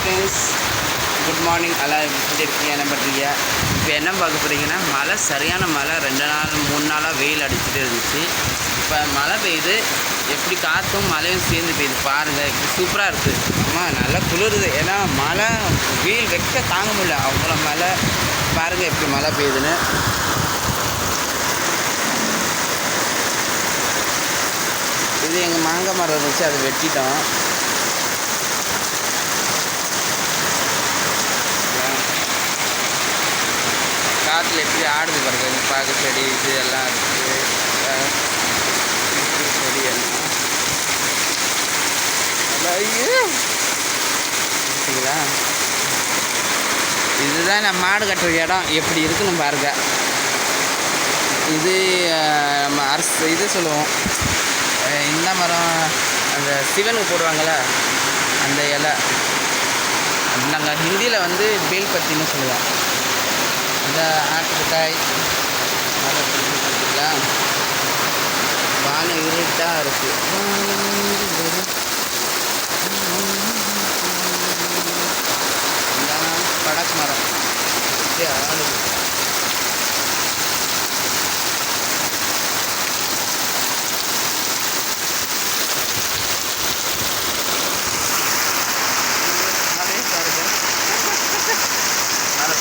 Friends, good morning. எல்லாம் எப்படி இருக்கீங்க, என்ன பண்ணுறீங்க? இப்போ என்ன பார்க்க போகிறீங்கன்னா, மழை சரியான மழை 2 நாள் 3 நாளாக வெயில் அடிச்சுட்டு இருந்துச்சு. இப்போ மழை பெய்யுது, எப்படி காற்றும் மழையும் சேர்ந்து பெய்யுது பாருங்கள். இப்படி சூப்பராக இருக்குது. ஆமாம், நல்லா குளிருது. ஏன்னா மழை வெயில் வைக்க தாங்க முடியல, அவ்வளோ மழை. பாருங்கள் எப்படி மழை பெய்யுதுன்னு. இது எங்கள் மாங்காய் மரம் இருந்துச்சு, அதை வெட்டிட்டோம். காற்றுல எப்படி ஆடுது பாருங்க. பாக்கு செடி இது எல்லாம் இருக்குது. செடி எல்லாம் சரிங்களா? இதுதான் நம்ம மாடு கட்டுற இடம் எப்படி இருக்குன்னு பாருங்க. இது நம்ம அரசு இது சொல்லுவோம், இந்த மரம் அந்த சிவனுக்கு போடுவாங்கள்ல அந்த இலை, நாங்கள் ஹிந்தியில் வந்து பேல்பத்தின்னு சொல்லுவோம். இந்த ஆட்டுக்காய் மழை பிடிச்சிருக்குங்களா? வானம் இருட்டாக இருக்குது. இந்த படக்கு மரம் இப்படி ஆடுது.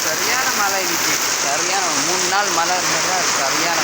சரியான மழை இன்னைக்கு, சரியான 3 நாள் மழை இருந்ததா சரியான